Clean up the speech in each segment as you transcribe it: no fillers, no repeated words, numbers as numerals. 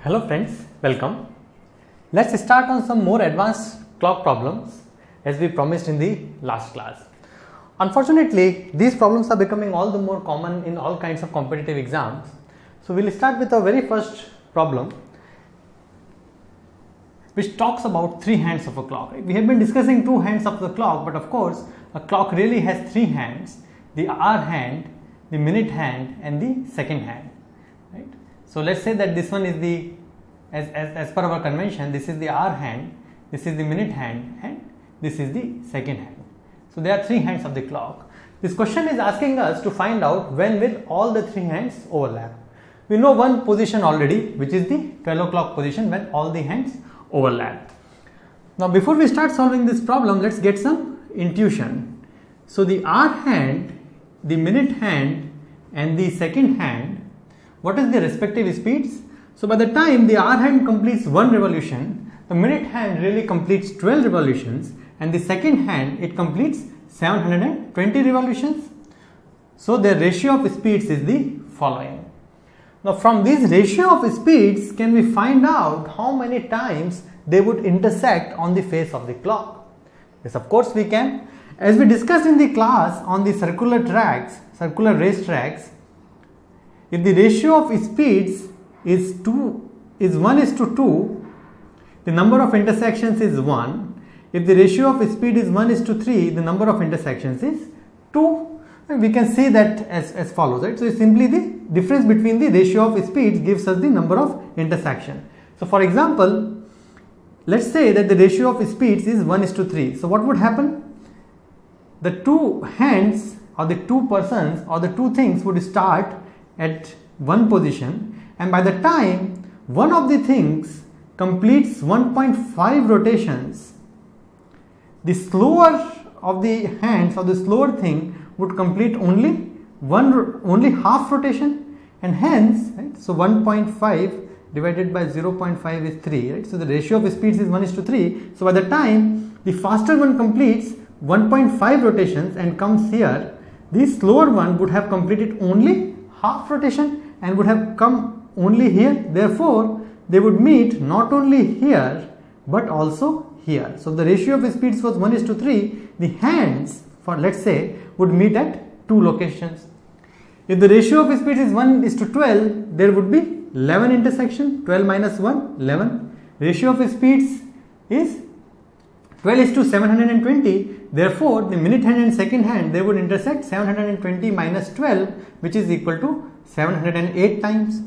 Hello friends, welcome. Let's start on some more advanced clock problems as we promised in the last class. Unfortunately, these problems are becoming all the more common in all kinds of competitive exams. So we'll start with our very first problem, which talks about three hands of a clock. We have been discussing two hands of the clock, but of course a clock really has three hands: the hour hand, the minute hand and the second hand. Right? So let's say that this one is the, as per our convention, this is the hour hand, this is the minute hand and this is the second hand. So there are three hands of the clock. This question is asking us to find out when will all the three hands overlap. We know one position already, which is the 12 o'clock position when all the hands overlap. Now before we start solving this problem, let's get some intuition. So the hour hand, the minute hand and the second hand, what is the respective speeds? So by the time the hour hand completes one revolution, the minute hand really completes 12 revolutions and the second hand it completes 720 revolutions. So their ratio of speeds is the following. Now from this ratio of speeds, can we find out how many times they would intersect on the face of the clock? Yes, of course we can. As we discussed in the class on the circular race tracks, if the ratio of speeds is 1:2, the number of intersections is 1. If the ratio of speed is 1:3, the number of intersections is 2. And we can see that as follows, right? So it's simply the difference between the ratio of speeds gives us the number of intersection. So for example, let's say that the ratio of speeds is 1:3. So what would happen? The two hands or the two persons or the two things would start at one position, and by the time one of the things completes 1.5 rotations, the slower of the hands or the slower thing would complete only half rotation, and hence, right, so 1.5 divided by 0.5 is 3, right? So the ratio of speeds is 1:3. So by the time the faster one completes 1.5 rotations and comes here, the slower one would have completed only half rotation and would have come only here. Therefore they would meet not only here but also here. So the ratio of speeds was 1:3. The hands, for let's say, would meet at two locations. If the ratio of speeds is 1:12, there would be 11 intersection. 12 minus 1, 11. Ratio of speeds is 12:720. Therefore the minute hand and second hand, they would intersect 720 minus 12, which is equal to 708 times.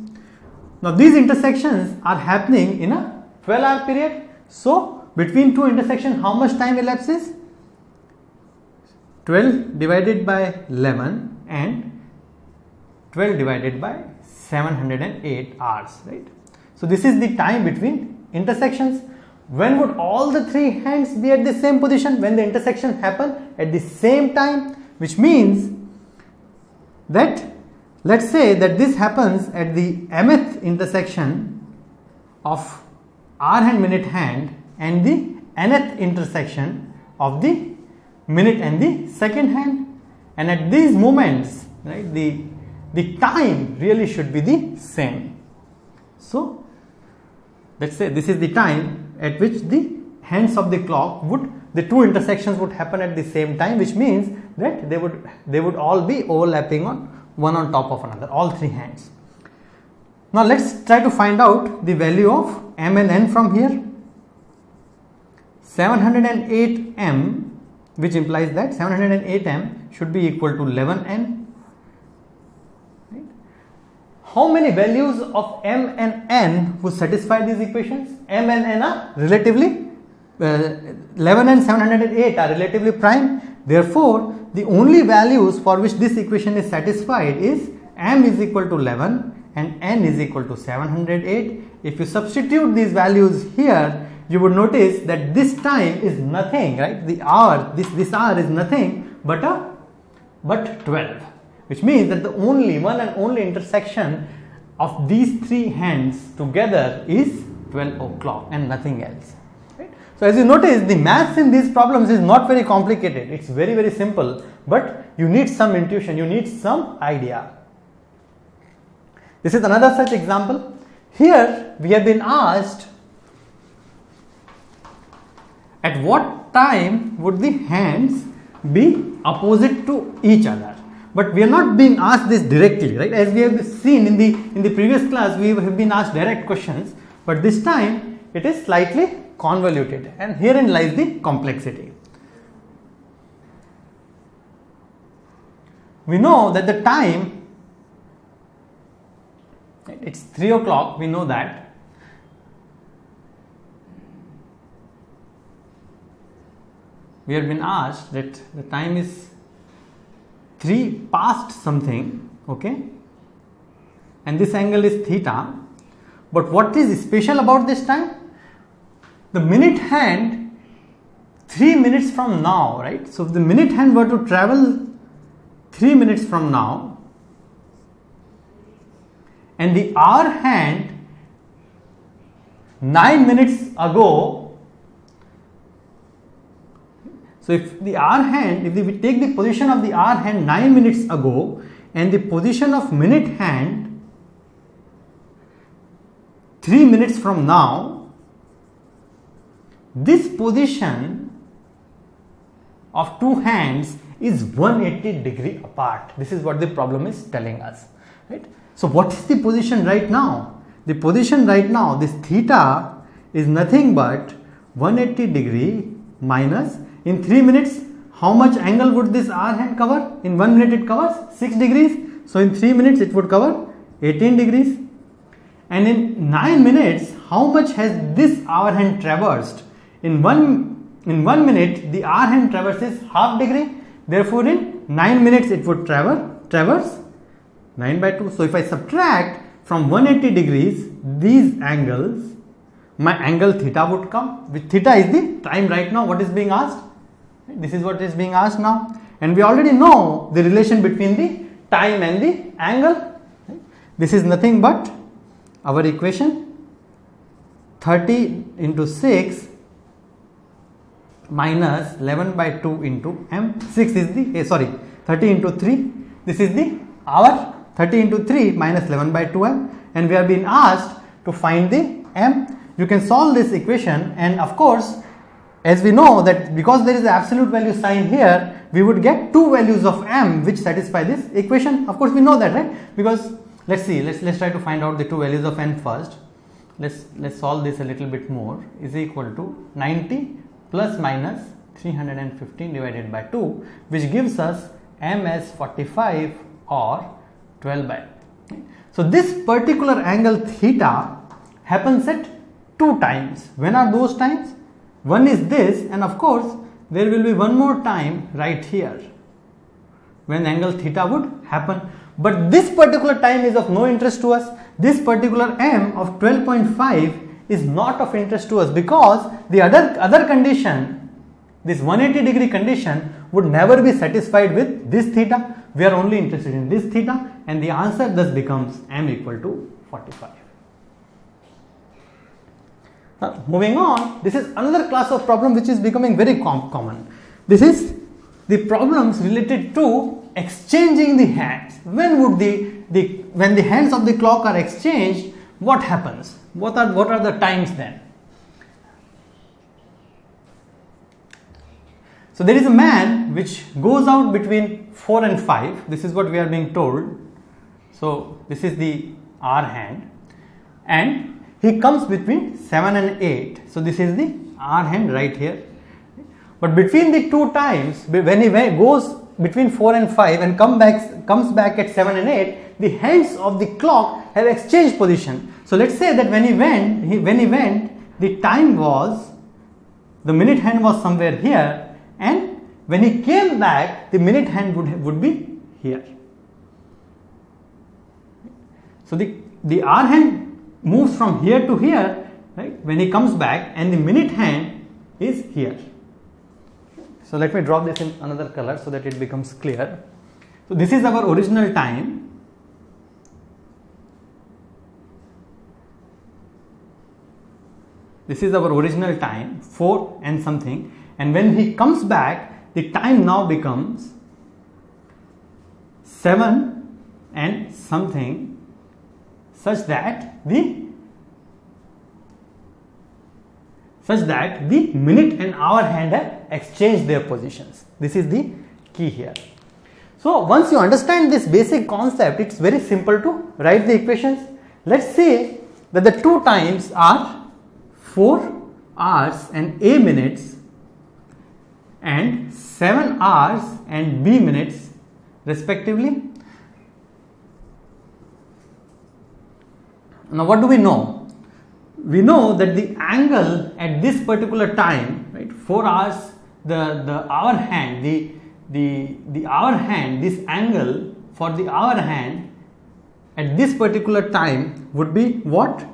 Now these intersections are happening in a 12-hour period. So between two intersections, how much time elapses? 12 divided by 11 and 12 divided by 708 hours, right? So this is the time between intersections. When would all the three hands be at the same position? When the intersection happen at the same time, which means that, let's say that this happens at the mth intersection of hour hand, minute hand and the nth intersection of the minute and the second hand, and at these moments, right, the time really should be the same. So let's say this is the time at which the hands of the clock the two intersections would happen at the same time, which means that they would all be overlapping on one on top of another, all three hands. Now let's try to find out the value of m and n from here. 708 m, which implies that 708 m should be equal to 11n. Right? How many values of m and n would satisfy these equations? M and n are relatively 11 and 708 are relatively prime. Therefore the only values for which this equation is satisfied is m is equal to 11 and n is equal to 708. If you substitute these values here, you would notice that this time is nothing, right? The hour, this hour is nothing but 12, which means that the only one and only intersection of these three hands together is 12 o'clock and nothing else. Right? So as you notice, the maths in these problems is not very complicated. It's very, very simple, but you need some intuition, you need some idea. This is another such example. Here we have been asked at what time would the hands be opposite to each other. But we are not being asked this directly, right? As we have seen in the previous class, we have been asked direct questions, but this time it is slightly convoluted, and herein lies the complexity. We know that the time, it's 3 o'clock, we know that. We have been asked that the time is 3 past something, okay, and this angle is theta. But what is special about this time? The minute hand 3 minutes from now, right? So if the minute hand were to travel 3 minutes from now, and the hour hand 9 minutes ago, so if the hour hand, if we take the position of the hour hand 9 minutes ago and the position of minute hand 3 minutes from now, this position of two hands is 180 degree apart. This is what the problem is telling us, right? So what is the position right now? The position right now, this theta is nothing but 180 degree minus, in 3 minutes, how much angle would this hour hand cover? In 1 minute it covers 6 degrees. So in 3 minutes it would cover 18 degrees. And in 9 minutes, how much has this hour hand traversed? In one minute, the hour hand traverses half degree. Therefore, in 9 minutes, it would traverse 9 by 2. So if I subtract from 180 degrees these angles, my angle theta would come. With theta is the time right now. What is being asked? This is what is being asked now. And we already know the relation between the time and the angle. This is nothing but our equation 30 into 6 minus 11 by 2 into m. 6 is the 30 into 3. This is the hour. 30 into 3 minus 11 by 2m, and we have been asked to find the m. You can solve this equation, and of course, as we know that because there is an absolute value sign here, we would get two values of m which satisfy this equation. Of course, we know that, right? Because let's try to find out the two values of n first. Let's solve this a little bit more. Is equal to 90 plus minus 315 divided by 2, which gives us m as 45 or 12 by. So this particular angle theta happens at 2 times. When are those times? One is this, and of course there will be one more time right here when angle theta would happen. But this particular time is of no interest to us. This particular m of 12.5 is not of interest to us, because the other condition, this 180 degree condition, would never be satisfied with this theta. We are only interested in this theta, and the answer thus becomes m equal to 45. Now, moving on, this is another class of problem which is becoming very common. This is the problems related to exchanging the hands. When would when the hands of the clock are exchanged, what happens? What are the times then? So there is a man which goes out between 4 and 5. This is what we are being told. So this is the hour hand, and he comes between 7 and 8. So this is the hour hand right here. But between the two times, when he goes between 4 and 5 and comes back at 7 and 8, the hands of the clock have exchanged position. So let's say that when he went, the time was, the minute hand was somewhere here, and when he came back, the minute hand would be here. So the hour hand moves from here to here, right, when he comes back, and the minute hand is here. So let me draw this in another color so that it becomes clear. So this is our original time. This is our original time, 4 and something, and when he comes back, the time now becomes 7 and something, such that the such that the minute and hour hand have exchanged their positions. This is the key here. So once you understand this basic concept, it's very simple to write the equations. Let's say that the two times are 4 hours and A minutes and 7 hours and B minutes respectively. Now what do we know? We know that the angle at this particular time, right, 4 hours, the hour hand, the hour hand, this angle for the hour hand at this particular time would be what?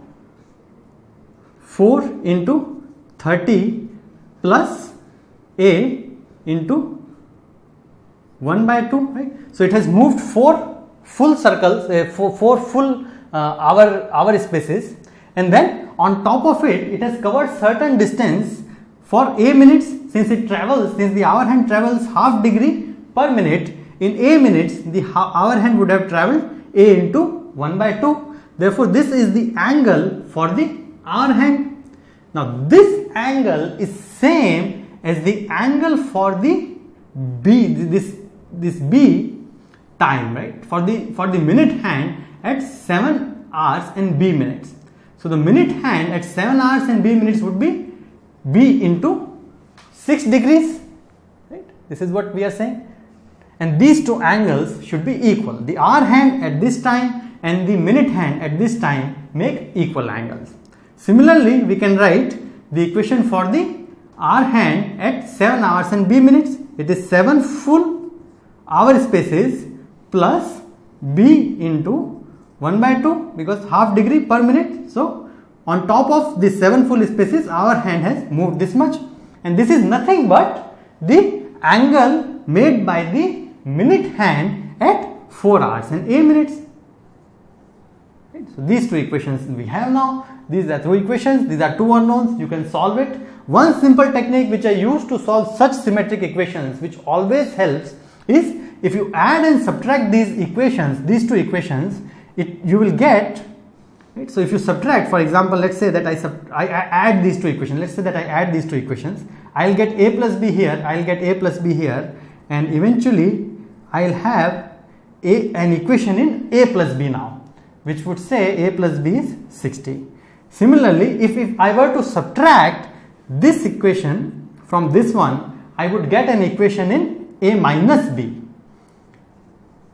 4 into 30 plus A into 1 by 2, right? So it has moved 4 full circles, 4 full hour spaces, and then on top of it, it has covered certain distance for A minutes. Since the hour hand travels half degree per minute, in A minutes the hour hand would have travelled A into 1 by 2. Therefore, this is the angle for the hour hand. Now, this angle is same as the angle for the B, this B time, right? For the minute hand at 7 hours and B minutes. So the minute hand at 7 hours and B minutes would be B into 6 degrees, right? This is what we are saying. And these two angles should be equal. The hour hand at this time and the minute hand at this time make equal angles. Similarly, we can write the equation for the hour hand at 7 hours and B minutes. It is 7 full hour spaces plus B into 1 by 2 because half degree per minute. So on top of the 7 full spaces, our hand has moved this much, and this is nothing but the angle made by the minute hand at 4 hours and A minutes. Right? So these two equations we have now. These are two equations, these are two unknowns. You can solve it. One simple technique which I use to solve such symmetric equations, which always helps, is if you add and subtract these equations, these two equations, you will get, right? So if you subtract, for example, let's say that I add these two equations. Let's say that I add these two equations. I'll get A plus B here, I'll get A plus B here, and eventually I'll have an equation in A plus B now, which would say A plus B is 60. Similarly, if I were to subtract this equation from this one, I would get an equation in A minus B.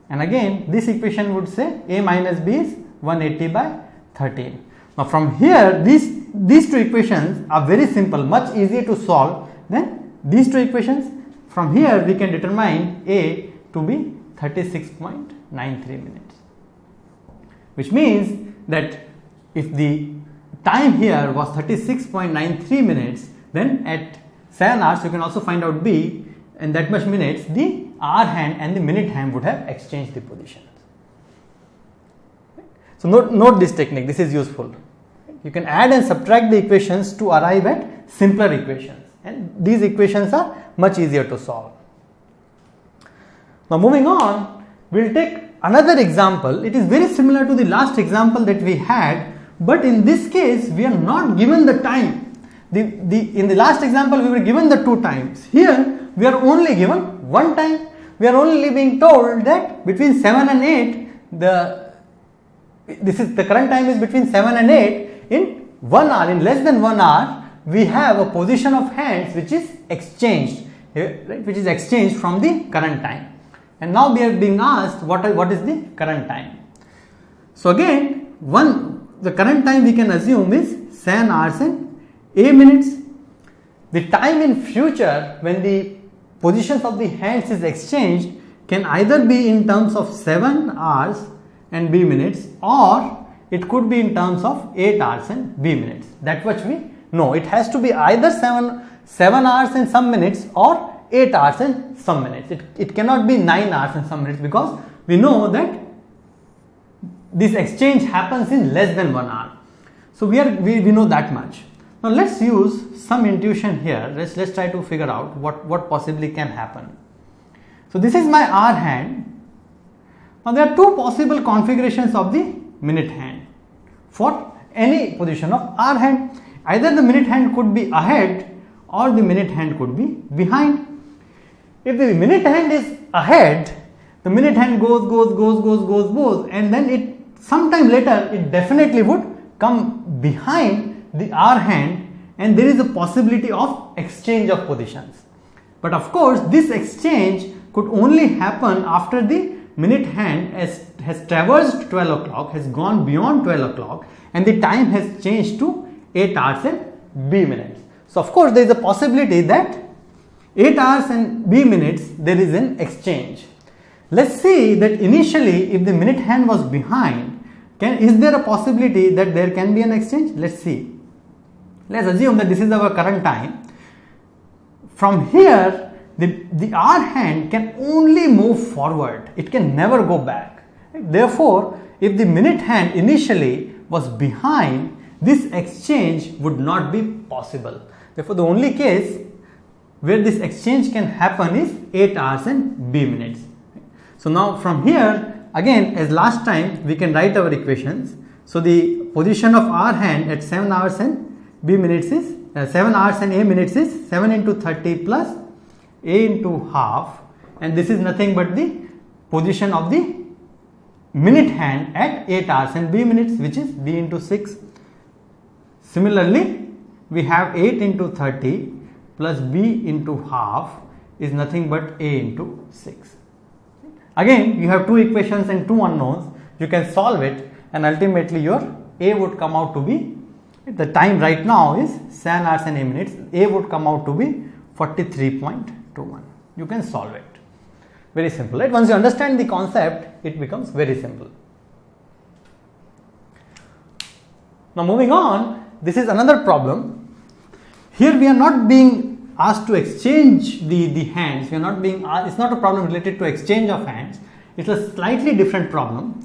And again, this equation would say A minus B is 180 by 13. Now from here, these two equations are very simple, much easier to solve than these two equations. From here, we can determine A to be 36.93 minutes, which means that if the time here was 36.93 minutes, then at 7 hours you can also find out B, and that much minutes the hour hand and the minute hand would have exchanged the positions. So note this technique, this is useful. You can add and subtract the equations to arrive at simpler equations, and these equations are much easier to solve. Now moving on, we'll take another example. It is very similar to the last example that we had, but in this case we are not given the time. In the last example we were given the 2 times. Here we are only given 1 time. We are only being told that between 7 and 8 the current time is between 7 and 8. In 1 hour, in less than 1 hour, we have a position of hands which is exchanged, right, which is exchanged from the current time. And now we are being asked what is the current time. So again, the current time we can assume is 7 hours and A minutes. The time in future when the positions of the hands is exchanged can either be in terms of 7 hours and B minutes, or it could be in terms of 8 hours and B minutes. That's what we know. It has to be either 7 hours and some minutes or 8 hours and some minutes. It cannot be 9 hours and some minutes, because we know that this exchange happens in less than 1 hour. So we know that much. Now let's use some intuition here. Let's try to figure out what possibly can happen. So this is my hour hand. Now there are 2 possible configurations of the minute hand for any position of hour hand. Either the minute hand could be ahead or the minute hand could be behind. If the minute hand is ahead, the minute hand goes, and then it sometime later it definitely would come behind the hour hand, and there is a possibility of exchange of positions. But of course, this exchange could only happen after the minute hand has traversed 12 o'clock, has gone beyond 12 o'clock, and the time has changed to 8 hours and B minutes. So of course, there is a possibility that 8 hours and B minutes there is an exchange. Let's see that initially if the minute hand was behind, is there a possibility that there can be an exchange? Let's see. Let's assume that this is our current time. From here, the hour hand can only move forward. It can never go back. Therefore, if the minute hand initially was behind, this exchange would not be possible. Therefore, the only case where this exchange can happen is 8 hours and B minutes. So now from here, again as last time, we can write our equations. So the position of our hand at 7 hours and B minutes is 7 hours and A minutes is 7 into 30 plus A into half, and this is nothing but the position of the minute hand at 8 hours and B minutes, which is B into 6. Similarly, we have 8 into 30 plus B into half is nothing but A into 6. Again, you have two equations and two unknowns. You can solve it, and ultimately your A would come out to be, the time right now is 7 hours and 8 minutes. A would come out to be 43.21. You can solve it. Very simple, right? Once you understand the concept, it becomes very simple. Now moving on, this is another problem. Here we are not being asked to exchange the hands. We are not being asked, it's not a problem related to exchange of hands. It's a slightly different problem.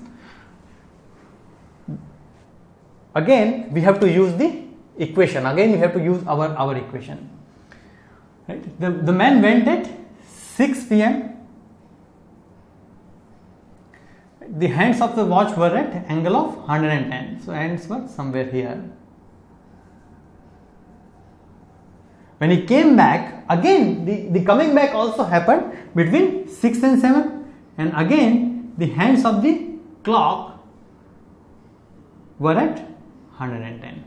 Again, we have to use the equation. Again, we have to use our equation. Right? The man went at 6 p.m. The hands of the watch were at angle of 110. So hands were somewhere here. When he came back, again the coming back also happened between 6 and 7, and again the hands of the clock were at 110.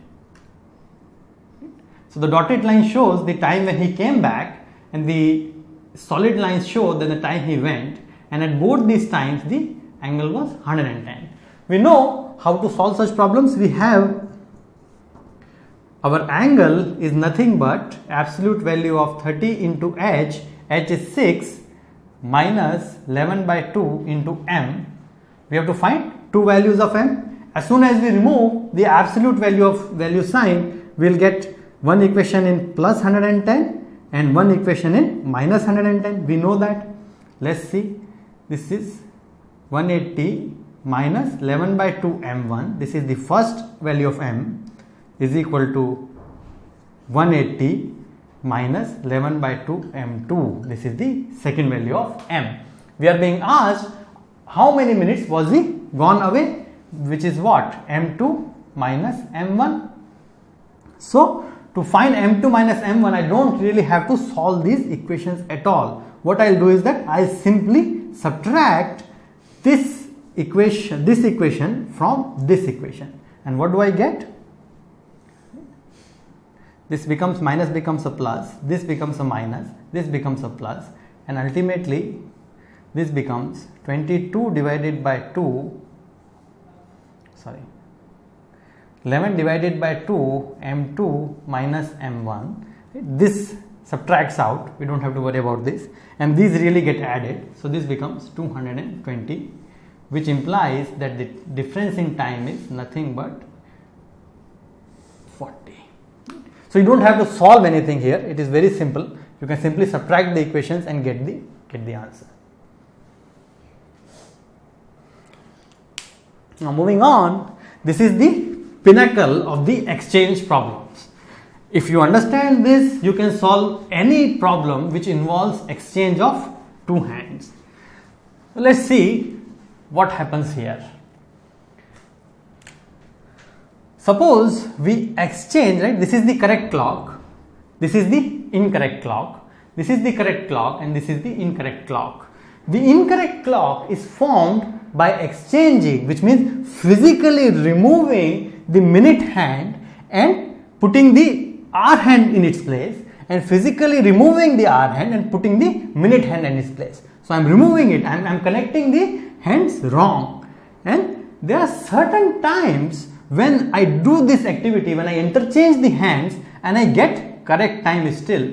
So the dotted line shows the time when he came back, and the solid lines show that the time he went, and at both these times the angle was 110. We know how to solve such problems. We have our angle is nothing but absolute value of 30 into h is 6 minus 11 by 2 into m. We have to find two values of m. As soon as we remove the absolute value sign, we will get one equation in plus 110 and one equation in minus 110. We know that. Let's see. This is 180 minus 11 by 2 m1. This is the first value of m, is equal to 180 minus 11 by 2 m2. This is the second value of m. We are being asked how many minutes was he gone away, which is what? m2 minus m1. So to find m2 minus m1, I don't really have to solve these equations at all. What I'll do is that I'll simply subtract this equation from this equation, and what do I get? This becomes minus, becomes a plus, this becomes a minus, this becomes a plus, and ultimately this becomes 22 divided by 2, 11 divided by 2 m2 minus m1. This subtracts out, we don't have to worry about this, and these really get added, so this becomes 220, which implies that the difference in time is nothing but 40. So you don't have to solve anything here, it is very simple. You can simply subtract the equations and get the answer. Now moving on, this is the pinnacle of the exchange problems. If you understand this, you can solve any problem which involves exchange of two hands. So let's see what happens here. suppose we exchange, right? This is the correct clock, this is the incorrect clock, this is the correct clock, and this is the incorrect clock. The incorrect clock is formed by exchanging, which means physically removing the minute hand and putting the hour hand in its place, and physically removing the hour hand and putting the minute hand in its place. So I am removing it, I am connecting the hands wrong, and there are certain times when I do this activity, when I interchange the hands and I get correct time still.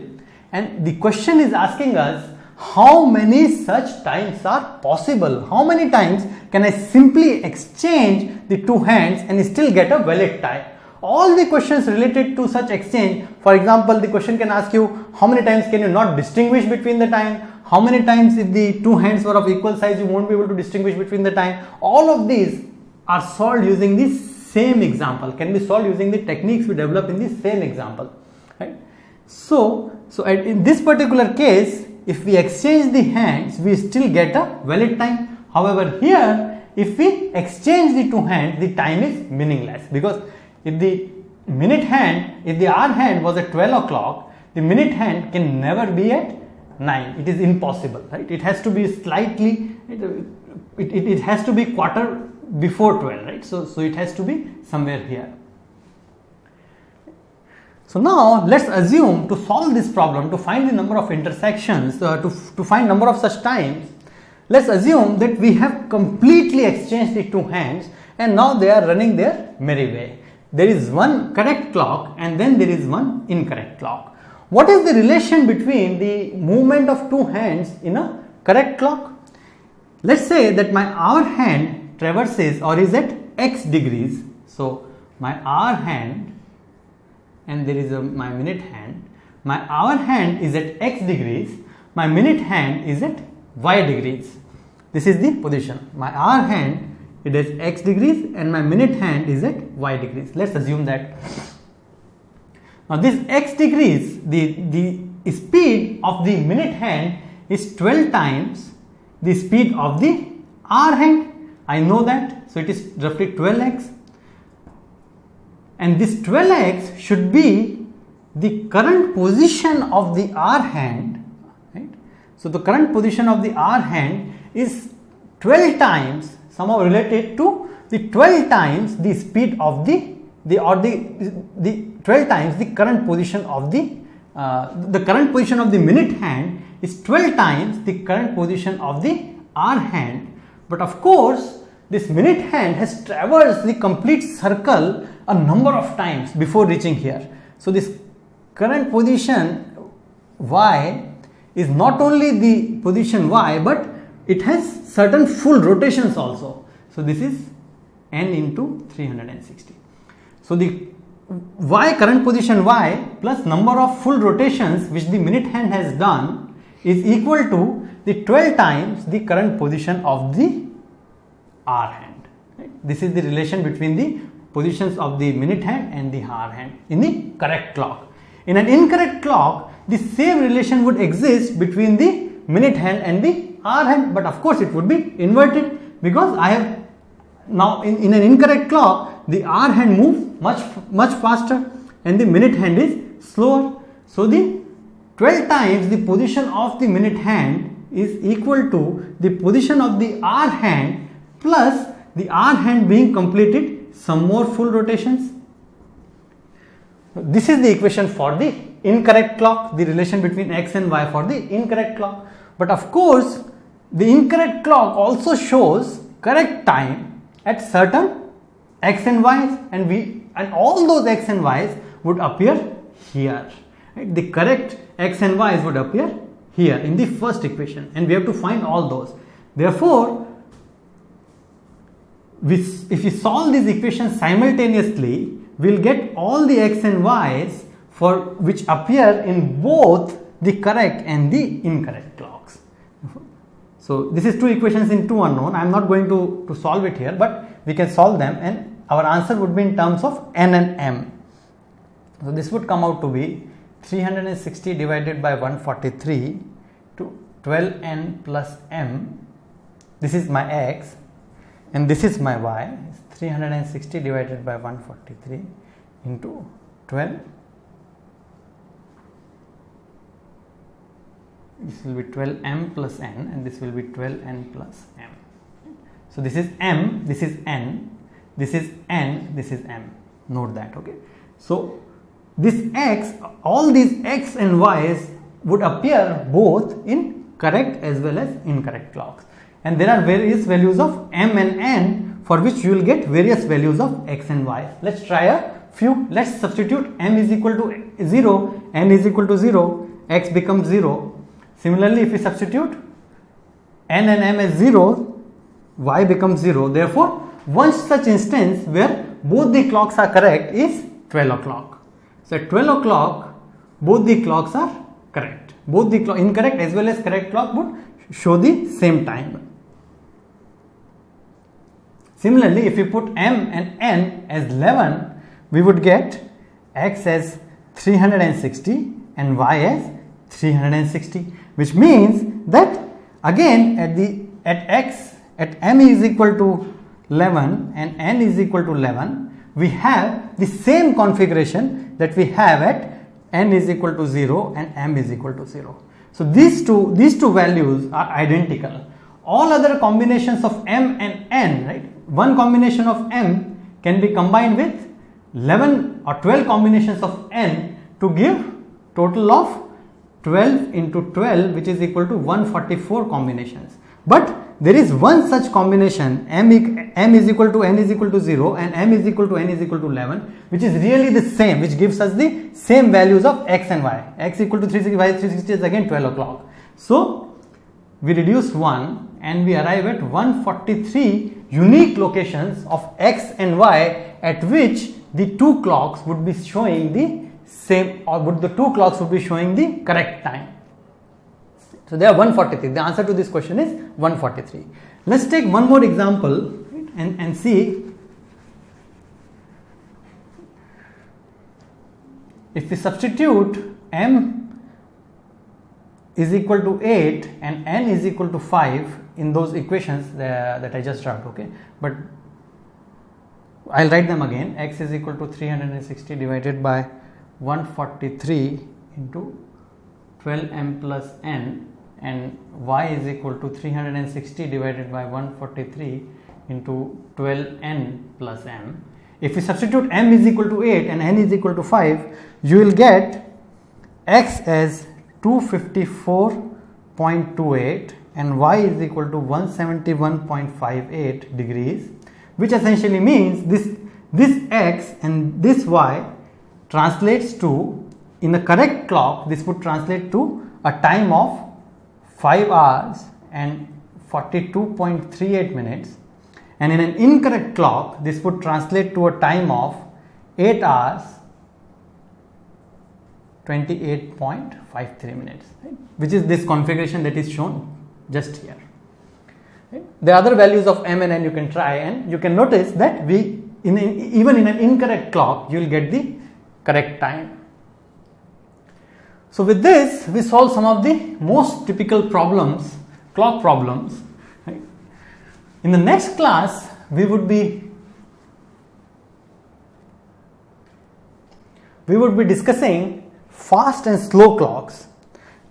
And the question is asking us, how many such times are possible? How many times can I simply exchange the two hands and still get a valid time? All the questions related to such exchange, for example, the question can ask you, how many times can you not distinguish between the time? How many times if the two hands were of equal size, you won't be able to distinguish between the time? All of these are solved using the same example, can be solved using the techniques we develop in the same example, right? So in this particular case, if we exchange the hands, we still get a valid time. However, here, if we exchange the two hands, the time is meaningless, because if the minute hand, if the hour hand was at 12 o'clock, the minute hand can never be at 9. It is impossible, right? It has to be slightly, it has to be quarter before 12, right? So it has to be somewhere here. So now let's assume, to solve this problem, to find the number of intersections, to find number of such times, let's assume that we have completely exchanged the two hands and now they are running their merry way. There is one correct clock and then there is one incorrect clock. What is the relation between the movement of two hands in a correct clock? Let's say that my hour hand traverses or is at x degrees. So my hour hand, and there is my minute hand. My hour hand is at x degrees, my minute hand is at y degrees. This is the position. My hour hand, it is x degrees and my minute hand is at y degrees. Let's assume that. Now this x degrees, the speed of the minute hand is 12 times the speed of the hour hand. I know that, so it is roughly 12x. And this 12x should be the current position of the hour hand, right? So the current position of the hour hand is 12 times, somehow related to the 12 times the speed of the 12 times the current position of the current position of the minute hand is 12 times the current position of the hour hand. But of course, this minute hand has traversed the complete circle a number of times before reaching here. So this current position y is not only the position y, but it has certain full rotations also. So this is n into 360. So the y, current position y plus number of full rotations which the minute hand has done is equal to the 12 times the current position of the hour hand. Right? This is the relation between the positions of the minute hand and the hour hand in the correct clock. In an incorrect clock, the same relation would exist between the minute hand and the hour hand, but of course it would be inverted, because I have now in an incorrect clock, the hour hand moves much faster and the minute hand is slower. So the 12 times the position of the minute hand is equal to the position of the hour hand plus the hour hand being completed some more full rotations. This is the equation for the incorrect clock, the relation between x and y for the incorrect clock. But of course, the incorrect clock also shows correct time at certain x and y's, and all those x and y's would appear here. Right? The correct x and y's would appear here in the first equation, and we have to find all those. Therefore, if we solve these equations simultaneously, we will get all the x and y's for which appear in both the correct and the incorrect clocks. So this is two equations in two unknown. I am not going to solve it here, but we can solve them, and our answer would be in terms of n and m. So this would come out to be 360 divided by 143 to 12n plus m. This is my x. and this is my y. It's 360 divided by 143 into 12. This will be 12m plus n, and this will be 12n plus m. So this is m, this is n, this is n, this is m. Note that, okay. So this x, all these x and y's would appear both in correct as well as incorrect clocks, and there are various values of m and n for which you will get various values of x and y. Let's try a few. Let's substitute m is equal to 0, n is equal to 0, x becomes 0. Similarly, if we substitute n and m as 0, y becomes 0. Therefore, one such instance where both the clocks are correct is 12 o'clock. So at 12 o'clock, both the clocks are correct. Both the incorrect as well as correct clock would show the same time. Similarly, if we put m and n as 11, we would get x as 360 and y as 360, which means that again at m is equal to 11 and n is equal to 11, we have the same configuration that we have at n is equal to 0 and m is equal to 0. So these two values are identical. All other combinations of m and n, right? One combination of m can be combined with 11 or 12 combinations of n to give total of 12 into 12, which is equal to 144 combinations. But there is one such combination, m is equal to n is equal to 0 and m is equal to n is equal to 11, which is really the same, which gives us the same values of x and y. X equal to 360, y 360 is again 12 o'clock. So we reduce 1 and we arrive at 143 unique locations of x and y at which the two clocks would be showing the same, or would the two clocks would be showing the correct time. So there are 143. The answer to this question is 143. Let's take one more example and see if we substitute m is equal to 8 and n is equal to 5 in those equations that I just wrote, okay, but I'll write them again. X is equal to 360 divided by 143 into 12m plus n, and y is equal to 360 divided by 143 into 12n plus m. If we substitute m is equal to 8 and n is equal to 5, you will get x as 254.28 and y is equal to 171.58 degrees, which essentially means this x and this y translates to, in the correct clock, this would translate to a time of 5 hours and 42.38 minutes, and in an incorrect clock this would translate to a time of 8 hours 28.53 minutes, right? Which is this configuration that is shown just here, right? The other values of m and n you can try, and you can notice that even in an incorrect clock you will get the correct time. So with this we solve some of the most typical problems, clock problems, right? In the next class we would be discussing fast and slow clocks,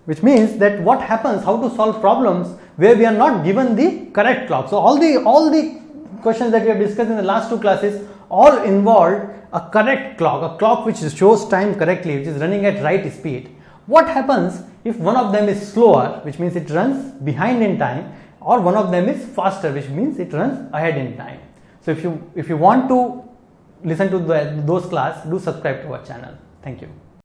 which means that what happens, how to solve problems where we are not given the correct clock. So all the questions that we have discussed in the last two classes all involved a correct clock, a clock which shows time correctly, which is running at right speed. What happens if one of them is slower, which means it runs behind in time, or one of them is faster, which means it runs ahead in time? So if you want to listen to those class, do subscribe to our channel. Thank you.